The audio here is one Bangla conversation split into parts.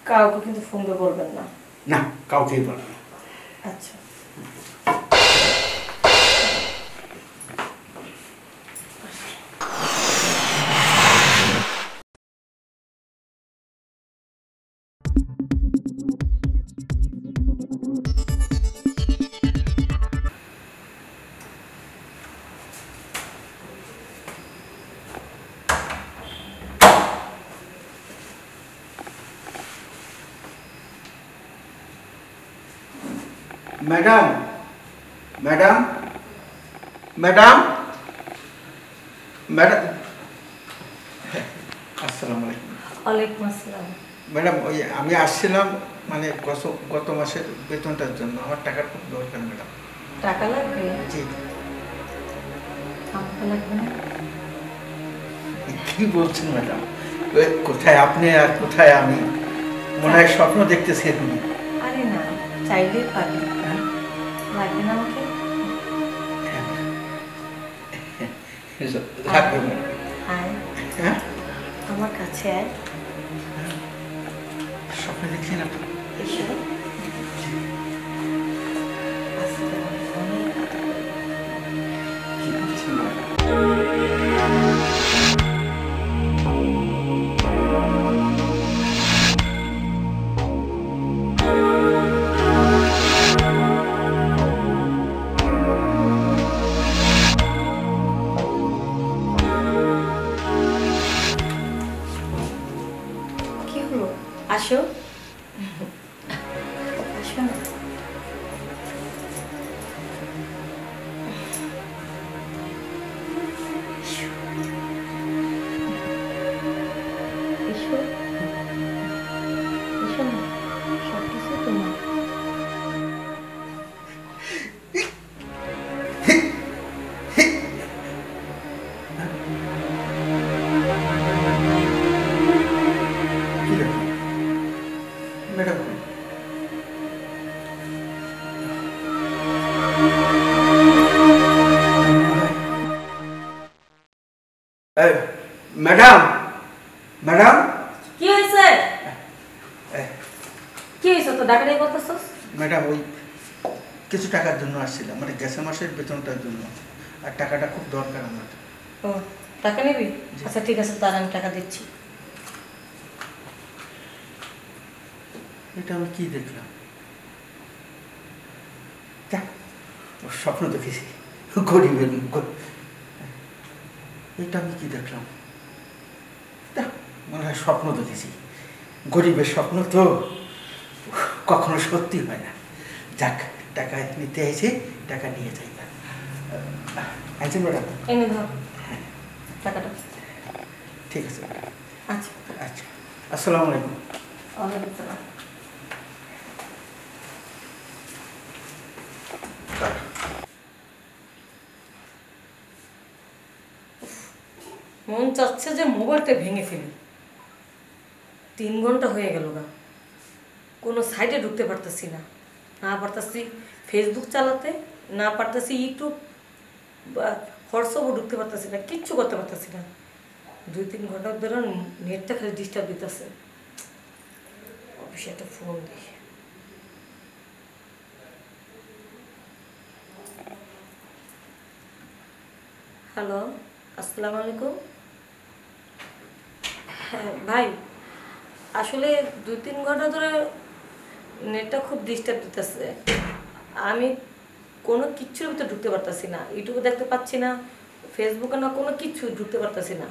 কাউকে কিন্তু ফোন দিয়ে বলবেন না। না, কাউকেই বলবো না। আচ্ছা। ম্যাডাম, ম্যাডাম, ম্যাডাম, ম্যাডাম, আসসালামু আলাইকুম। ওয়ালাইকুম আসসালাম। ম্যাডাম, ওই আমি আসছিলাম মানে গত মাসের বেতনটার জন্য। আমার টাকার খুব দরকার ম্যাডাম। টাকা লাগবে? জি। আমাকে লাগবে না। কি বলছেন ম্যাডাম? কোথায় আপনি আর কোথায় আমি? মনে হয় স্বপ্ন দেখতেছি আপনি। আরে না, চাইলেই পাবে। লাগবে না আমাকে? লাগবে ম্যাডাম। আয় হ্যাঁ, আমার কাছে আয়। স্বপ্ন দেখছি না। এসো। আস্তে অনেক কথা বলবো। কি বলছেন ম্যাডাম? কি হলো? আসো। আসো না। এসো। এসো না। সব কিছু তোমার। কি ব্যাপার? ম্যাডাম, এই, ম্যাডাম, ম্যাডাম, কি হয়েছে? এই, কি হয়েছে তো ডাকা নেই বলতেছস? ম্যাডাম, ওই কিছু টাকার জন্য আসছিলাম, মানে গেছে মাসের বেতনটার জন্য। আর টাকাটা খুব দরকার আমার। ও, টাকা নিবি? আচ্ছা ঠিক আছে, তার আমি টাকা দিচ্ছি। এটা আমি কি দেখলাম? যাক, স্বপ্ন দেখেছি গরিবের এটা আমি কি দেখলাম? যাক, মনে হয় স্বপ্ন দেখেছি। গরিবের স্বপ্ন তো কখনো সত্যি হয় না। যাক, টাকা নিতে এসে টাকা নিয়ে যাই। আচ্ছা ম্যাডাম। এনে ধর টাকাটা। ঠিক আছে। আচ্ছা। আচ্ছা, আসসালামু আলাইকুম। ওয়ালাইকুম আসসালাম। মন চাচ্ছে যে মোবাইলটা ভেঙে ফেলি। 3 ঘন্টা হয়ে গেল না, কোনো সাইটে ঢুকতে পারতেছি না। না পারতেছি ফেসবুক চালাতে, না পারতেছি ইউটিউব বা হোয়াটসঅ্যাপও ঢুকতে পারতেছি না, কিচ্ছু করতে পারতেছি না। 2-3 ঘন্টা ধরে নেটটা খালি ডিস্টার্ব দিতেছে। অফিসে একটা ফোন দিই। হ্যালো, আসসালামু আলাইকুম। হ্যাঁ ভাই, আসলে 2-3 ঘন্টা ধরে নেটটা খুব ডিস্টার্ব দিতেছে। আমি কোনো কিচ্ছুর ভিতরে ঢুকতে পারতেছি না, ইউটিউবে দেখতে পাচ্ছি না, ফেসবুকে না, কোনো কিছু ঢুকতে পারতেছি না।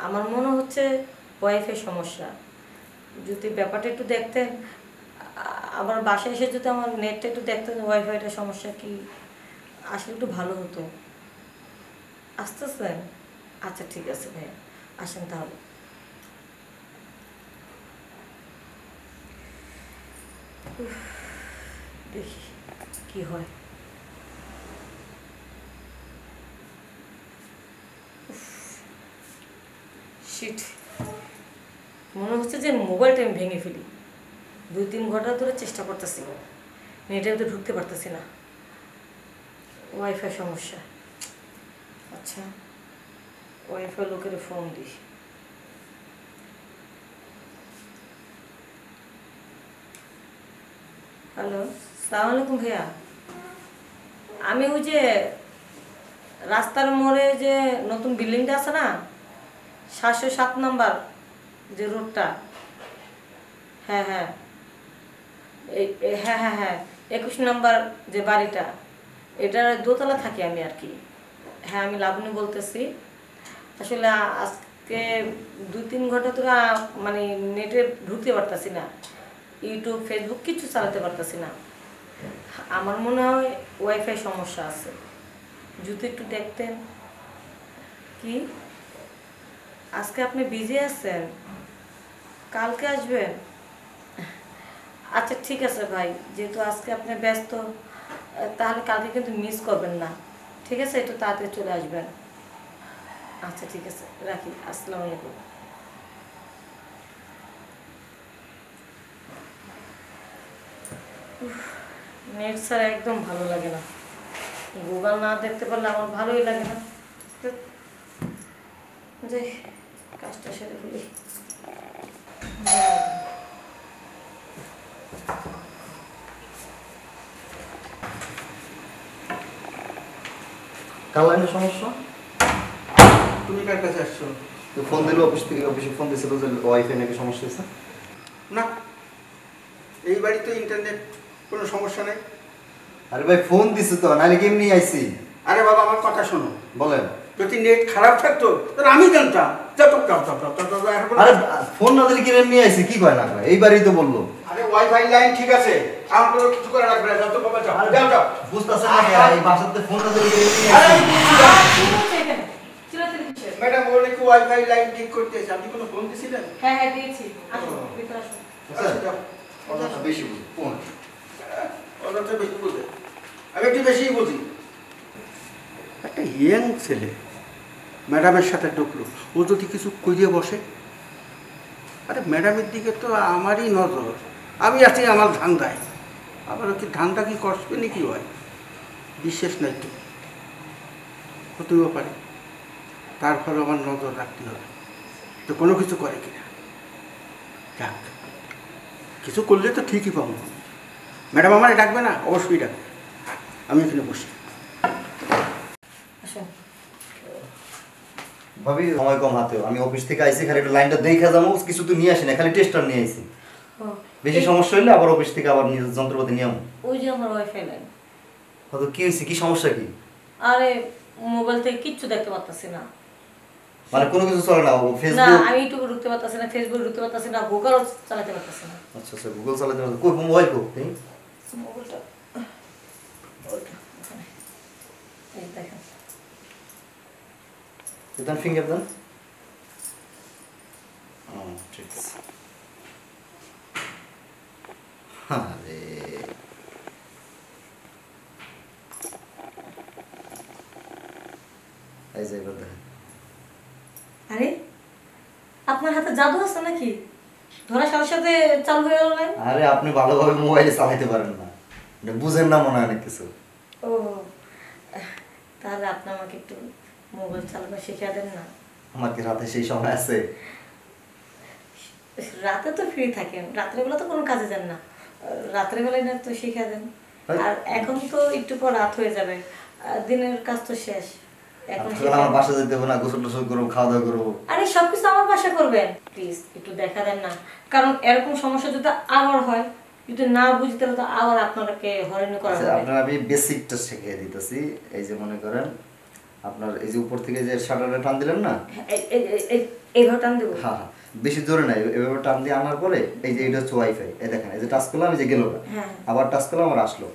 আমার মনে হচ্ছে ওয়াইফাই সমস্যা। যদি ব্যাপারটা একটু দেখতেন, আমার বাসায় এসে যদি আমার নেটটা একটু দেখতেন, ওয়াইফাইটা সমস্যা কি, আসলে একটু ভালো হতো। আসতেছেন? আচ্ছা ঠিক আছে ভাইয়া, আসেন তাহলে। দেখি কি হয়। শিট, মনে হচ্ছে যে মোবাইলটা আমি ভেঙে ফেলি। 2-3 ঘন্টা ধরে চেষ্টা করতেছি, নেটের ভিতরে ঢুকতে পারতেছি না, ওয়াইফাই সমস্যা। আচ্ছা, ওয়াইফাই লোকের ফোন দিই। হ্যালো, সালাম আলাইকুম ভাইয়া। আমি ওই যে রাস্তার মোড়ে যে নতুন বিল্ডিংটা আছে না, 707 নাম্বার যে রোডটা, হ্যাঁ হ্যাঁ, হ্যাঁ হ্যাঁ হ্যাঁ, 21 নাম্বার যে বাড়িটা, এটার দোতলা থাকি আমি আর কি। হ্যাঁ, আমি লাবণী বলতেছি। আসলে আজকে 2-3 ঘন্টা ধরে মানে নেটে ঢুকতে পারতাছি না, ইউটিউব ফেসবুক কিছু চালাতে পারতাছি না। আমার মনে হয় ওয়াইফাই সমস্যা আছে, যদি একটু দেখতেন। কি আজকে আপনি বিজি আছেন? কালকে আসবেন? আচ্ছা ঠিক আছে ভাই, যেহেতু আজকে আপনি ব্যস্ত, তাহলে কালকে কিন্তু মিস করবেন না, ঠিক আছে? একটু তাড়াতাড়ি চলে আসবেন। আচ্ছা ঠিক আছে, রাখি। আসসালামু আলাইকুম। নেট ছাড়া একদম ভালো লাগে না, গুগল না দেখতে পারলে আমার ভালোই লাগে না। যাই, কাজটা সেরে ফেলি। কার লাইনের সমস্যা? তুমি কার কাছে আসছো? তো ফোন দিল অফিস থেকে, অফিসে ফোন দিয়েছিল যে ওয়াইফাই নাকি সমস্যা হয়েছে। না, এই বাড়িতে ইন্টারনেট কোনো সমস্যা নেই। আরে ভাই ফোন দিছে তো, নাহলে কি এমনি আইছি? আরে বাবা, আমার কথা শোনো। বলেন। যদি নেট খারাপ থাকতো তাহলে আমি জানতাম। আরে ফোন না দিলে কি এমনি আইছি? কি কয় না কয়? এই বাড়ি তো বললো। আরে ওয়াইফাই লাইন ঠিক আছে, আমার কোনো কিছু করা লাগবে না। যাও তো বাবা, যাও যাও যাও। বুঝতেছেন না এই বাসাতে ফোন না দিলে কি এমনি আরে আইছি? ম্যাডাম, ও নাকি ওয়াইফাই লাইন ঠিক করতে এসে, আপনি কোনো ফোন দিয়েছিলেন? হ্যাঁ হ্যাঁ দিয়েছি, আসুন ভিতরে আসুন। আচ্ছা, যাও। কথা বেশি বুঝি ফোন। ওরা তো বেশি বোঝে, আমি একটু বেশিই বুঝি। একটা ইয়ং ছেলে ম্যাডামের সাথে ঢুকলো, ও যদি কিছু করিয়ে বসে, আরে ম্যাডামের দিকে তো আমারই নজর, আমি আছি আমার ধান্দায়। আবার কি ধান্দা কি করবে নাকি হয়, বিশ্বাস নাই তো, হতেও পারে। তারপরে আমার নজর রাখতে হবে তো কোনো কিছু করে কিনা। যাক, কিছু করলে তো ঠিকই পাবো। ম্যাডাম আমারে ডাকবে না? অবশ্যই ডাকবে। আমি এখানে বসি। আসুন। ভাবি সময় কম হাতে, আমি অফিস থেকে আইছি, খালি একটু লাইনটা দেখে যাবো, কিছু তো নিয়ে আসি না, খালি টেস্টার নিয়ে আইছি। ও, বেশি সমস্যা হইলে আবার অফিস থেকে আবার নিজের যন্ত্রপাতি নিয়ে আমো। ওই যে আমার ওয়াইফাই লাইন। হয়তো কি হয়েছে, কি সমস্যা কি? আরে মোবাইল থেকে কিচ্ছু দেখতে পারতাছি না। মানে কোনো কিছু চলে না? না, ফেসবুক? আমি ইউটিউবে ঢুকতে পারতাছি না, ফেসবুকে ঢুকতে পারতাছি না, গুগলও চালাতে পারতাছি না। আচ্ছা আচ্ছা, গুগল চালাতে পারো? কই মোবাইল কো? মোবাইলটা ওইটা ওখানে, এই দেখেন। দেন ফিঙ্গার দেন। ঠিক আছে। আরে এই যে এবার দেখেন। আরে আপনার হাতে জাদু আছে নাকি? ধরার সাথে সাথে চালু হয়ে গেল না? আরে আপনি ভালোভাবে মোবাইলে চালাতে পারেন না, এটা বুঝেন না মনে হয় অনেক কিছু। ও, তাহলে আপনি আমাকে একটু মোবাইল চালানো শিখিয়ে দেন না? আমার কি রাতে সেই সময় আছে? রাতে তো ফ্রি থাকেন, রাত্রেবেলা তো কোনো কাজে যান না, রাত্রেবেলায় না তো শিখিয়ে দেন। আর এখন তো একটু পর রাত হয়ে যাবে, দিনের কাজ তো শেষ। এখন আমার বাসা যেতে হবে না, গোসল টোসল করবো, খাওয়া দাওয়া করবো। আরে সবকিছু আমার বাসা করবেন, প্লিজ একটু দেখা দেন না। কারণ এরকম সমস্যা যদি আবার হয়, যদি না বুঝি তাহলে তো আবার আপনাকে হয়রানি করা হবে। আপনার আমি বেসিকটা শিখিয়ে দিতেছি। এই যে মনে করেন আপনার এই যে উপর থেকে যে শাটারটা টান দিলেন না, এইভাবে টান দেবো? হ্যাঁ হ্যাঁ, বেশি জোরে নাই, এভাবে টান দিয়ে আনার পরে এই যে এটা হচ্ছে ওয়াইফাই, এই দেখেন এই যে টাচ করলাম, এই যে গেল না, আবার টাচ করলাম আমার আসলো।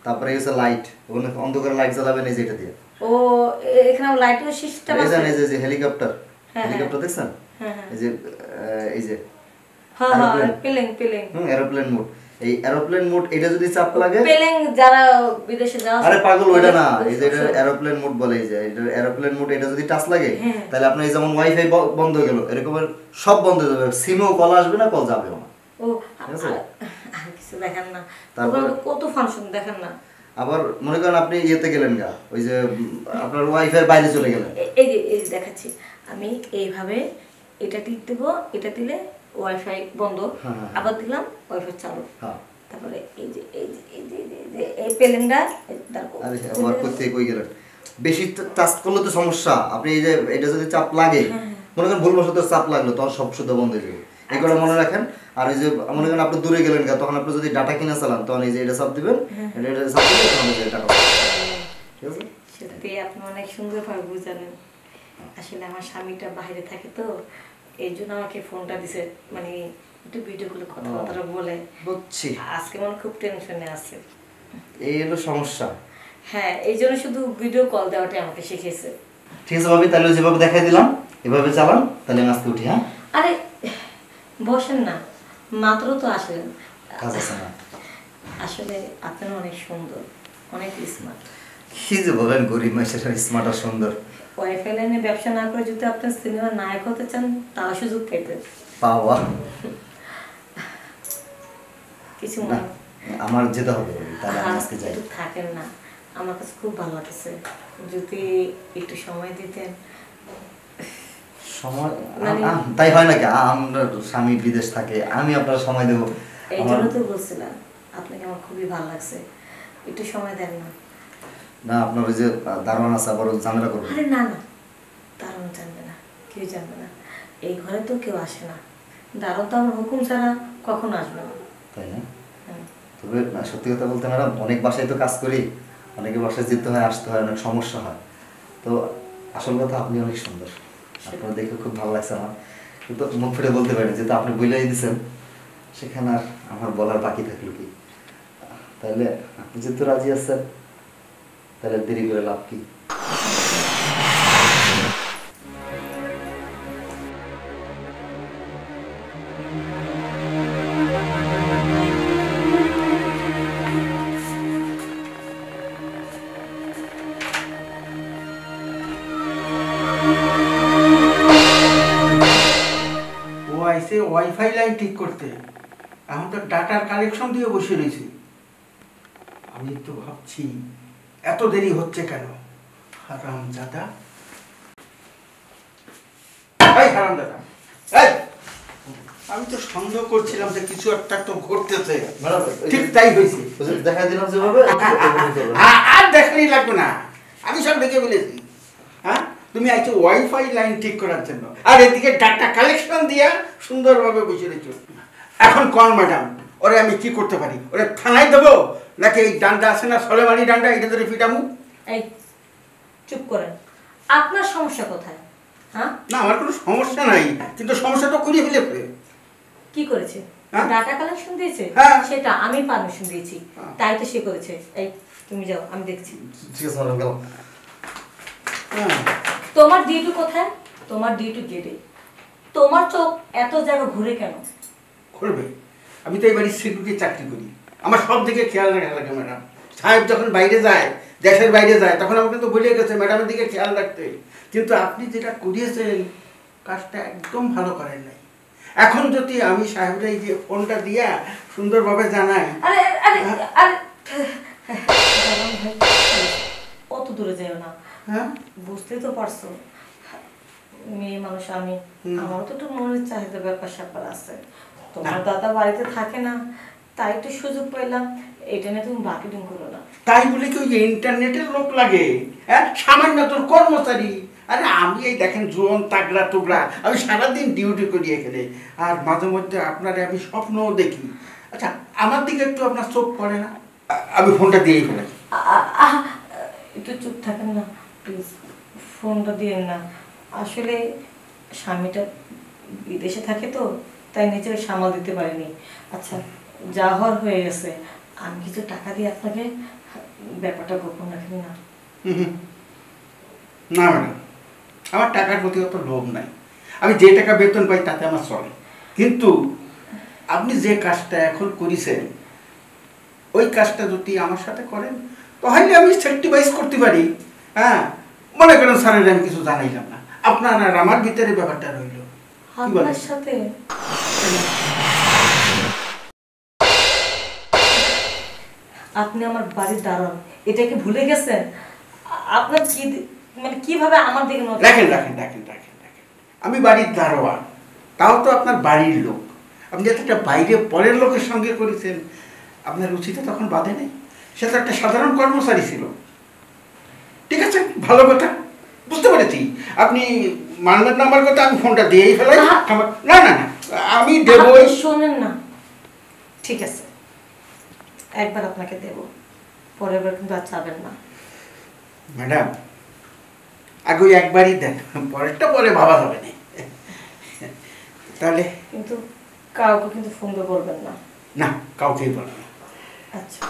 তারপরে এই হচ্ছে লাইট, ওখানে অন্ধকারে লাইট জ্বালাবেন এই যে এটা দিয়ে। ও, এখানে লাইটের সিস্টেম আছে। এই যে হেলিকপ্টার, হেলিকপ্টার দেখছেন? এই যে এই যে হ্যাঁ হ্যাঁ, পেলেং পেলেং, এরোপ্লেন মোড। এই এরোপ্লেন মোড এটা যদি চাপ লাগে, পেলেং যারা বিদেশে যাওয়া, আরে পাগল ওইটা না, এই যে এটা এরোপ্লেন মোড বলে, এই যে এটা এরোপ্লেন মোড, এটা যদি টাচ লাগে তাহলে আপনার এই যেমন ওয়াইফাই বন্ধ হয়ে গেল, এরকম সব বন্ধ হয়ে যাবে, সিমেও কল আসবে না, কল যাবেও না। ও, আর কিছু দেখেন না? তারপর কত ফাংশন দেখেন না? আবার মনে করেন আপনি ইয়েতে গেলেন গা, ওই যে আপনার ওয়াইফাই বাইরে চলে গেলেন, এই যে দেখাচ্ছি আমি এইভাবে, এটা টিপ দেবো, এটা দিলে ওয়াইফাই বন্ধ, আবার দিলাম ওয়াইফাই চালু। হ্যাঁ তারপরে এই যে এই যে এই যে এই প্লেনটা আরে আমার করতে কই গেলেন বেশি টাচ করলে তো সমস্যা আপনি এই যে এটা যদি চাপ লাগে মনে করেন ভুলবশত চাপ লাগলো তখন সব শুদ্ধ বন্ধ হয়ে যাবে এগুলো মনে রাখেন আর এই যে মনে করেন আপনি দূরে গেলেন তখন আপনি যদি ডাটা কিনে চালান তখন এই যে এটা চাপ দিবেন এটা চাপ দিলে তখন এই টাকা ঠিক আছে সত্যি আপনি অনেক সুন্দরভাবে বুঝালেন আসলে আমার স্বামীটা বাইরে থাকে তো এই জন্য আমাকে ফোনটা দিছে মানে একটু ভিডিও কলে কথাবার্তা বলে বুঝছি আজকে মনে খুব টেনশনে আছে এই হলো সমস্যা হ্যাঁ এই জন্য শুধু ভিডিও কল দেওয়াটাই আমাকে শিখিয়েছে ঠিক আছে ভাবি তাহলে যেভাবে দেখাই দিলাম এভাবে চালান তাহলে আমি আজকে উঠি হ্যাঁ আরে বসেন না মাত্র তো আসলেন কাজ আছে না আসলে আপনি অনেক সুন্দর অনেক স্মার্ট কি যে বলেন গরিব মানুষের স্মার্ট আর সুন্দর ওয়াইফাই লাইনে ব্যবসা না করে যদি আপনি সিনেমার নায়ক হতে চান তাও সুযোগ পেতেন পাওয়া কিছু না আমার যেতে হবে তাহলে আমি আজকে যাই একটু থাকেন না আমার কাছে খুব ভালো লাগছে যদি একটু সময় দিতেন সময় তাই হয় নাকি আমরা স্বামী বিদেশ থাকে আমি আপনার সময় দেবো এই জন্য তো বলছিলাম আপনাকে আমার খুবই ভালো লাগছে একটু সময় দেন না না আপনার ওই যে দারোয়ান আছে আবার ঝামেলা করবো আরে না না দারুণ জানবে না কেউ জানবে না এই ঘরে তো কেউ আসে না দারুণ তো আমার হুকুম ছাড়া কখনো আসবে না তাই না তবে সত্যি কথা বলতে ম্যাডাম অনেক বাসায় তো কাজ করি অনেকে বাসায় যেতে হয় আসতে হয় অনেক সমস্যা হয় তো আসল কথা আপনি অনেক সুন্দর আপনার দেখে খুব ভালো লাগছে আমার কিন্তু মুখ ফিরে বলতে পারেন যেহেতু আপনি বইলাই দিচ্ছেন সেখানে আর আমার বলার বাকি থাকলো কি তাহলে আপনি যেহেতু রাজি আছেন তাহলে দেরি করে লাভ কি ওয়াইফাই লাইন ঠিক করতে এখন তো ডাটার কালেকশন দিয়ে বসে রয়েছি আমি তো ভাবছি এত দেরি হচ্ছে কেন হারামজাদা এই হারামজাদা এই আমি তো সন্দেহ করছিলাম যে কিছু একটা তো ঘটতেছে ঠিক তাই হয়েছে দেখা দিলাম যেভাবে আর দেখাই লাগবে না আমি সব দেখে ফেলেছি হ্যাঁ তুমি আইছো ওয়াইফাই লাইন ঠিক করার জন্য আর এদিকে ডাটা কালেকশন দিয়া সুন্দরভাবে বসে রেখেছো এখন কোন ম্যাডাম ওরে আমি কি করতে পারি ওরে থানায় দেবো নাকি এই ডান্ডা আছে না সলেমানি ডান্ডা এটা ধরে পিটামু এই চুপ করেন আপনার সমস্যা কোথায় হ্যাঁ না আমার কোনো সমস্যা নাই কিন্তু সমস্যা তো করিয়ে ফেলেছে কি করেছে হ্যাঁ? ডাটা কালেকশন দিয়েছে হ্যাঁ। সেটা আমি পারমিশন দিয়েছি হ্যাঁ। তাই তো সে করেছে এই তুমি যাও আমি দেখছি ঠিক আছে ম্যাডাম গেলাম হ্যাঁ তোমার ডিউটি কোথায় তোমার ডিউটি গেটে তোমার চোখ এত জায়গা ঘুরে কেন করবে আমি তো এবারে সিকিউরিটি চাকরি করি আমার সব দিকে খেয়াল রাখা লাগে ম্যাডাম সাহেব যখন বাইরে যায় দেশের বাইরে যায় তখন আমাকে তো বলে গেছে ম্যাডামের দিকে খেয়াল রাখতে কিন্তু আপনি যেটা করিয়েছেন কাজটা একদম ভালো করেন নাই এখন যদি আমি সাহেবরা এই যে ফোনটা দিয়া সুন্দরভাবে জানাই আরে আরে আরে অত দূরে যাও না হ্যাঁ বুঝতেই তো পারছো মেয়ে মানুষ আমি আমারও তো একটু মনের চাহিদা ব্যাপার স্যাপার আছে তোমার দাদা বাড়িতে থাকে না তাই একটু সুযোগ পেলাম এটা নিয়ে তুমি মার্কেটিং করো না তাই বলে কি ওই যে ইন্টারনেটের লোক লাগে হ্যাঁ সামান্য তোর কর্মচারী আরে আমি এই দেখেন জোন তাগড়া টুকরা আমি সারাদিন ডিউটি করি এখানে আর মাঝে মধ্যে আপনারে আমি স্বপ্নও দেখি আচ্ছা আমার দিকে একটু আপনার চোখ পড়ে না আমি ফোনটা দিয়েই ফেলাই একটু চুপ থাকেন না প্লিজ ফোনটা দিয়েন না আসলে স্বামীটা বিদেশে থাকে তো তাই নিজের সামাল দিতে পারিনি আচ্ছা যা হওয়ার হয়ে গেছে আমি কিছু টাকা দিয়ে আপনাকে ব্যাপারটা গোপন রাখেন না না ম্যাডাম আমার টাকার প্রতি অত লোভ নাই আমি যে টাকা বেতন পাই তাতে আমার চলে কিন্তু আপনি যে কাজটা এখন করেছেন ওই কাজটা যদি আমার সাথে করেন তাহলে আমি স্যাক্রিফাইস করতে পারি হ্যাঁ মনে করেন স্যারের আমি কিছু জানাইলাম না আপনার আর আমার ভিতরে ব্যাপারটা রইল কি বলেন আপনার সাথে আপনি আমার বাড়ির দারোয়ান এটা কি ভুলে গেছেন আপনার কি মানে কিভাবে আমার দিকে নজর রাখেন রাখেন রাখেন রাখেন রাখেন আমি বাড়ির দারোয়ান তাও তো আপনার বাড়ির লোক আপনি একটা বাইরে পরের লোকের সঙ্গে করেছেন আপনার রুচিতে তখন বাধে নেই, সে তো একটা সাধারণ কর্মচারী ছিল। ঠিক আছে, ভালো কথা, বুঝতে পেরেছি। আপনি মানবেন না আমার কথা, আমি ফোনটা দিয়েই ফেলাই। না না না, আমি দেবো। আপনি শোনেন না, ঠিক আছে একবার আপনাকে দেব, পরের বার কিন্তু আর চাবেন না। ম্যাডাম আগে ওই একবারই দেন, পরেরটা পরে ভাবা হবে না। তাহলে কিন্তু কাউকে কিন্তু ফোন করে বলবেন না। না, কাউকেই বলবো না। আচ্ছা।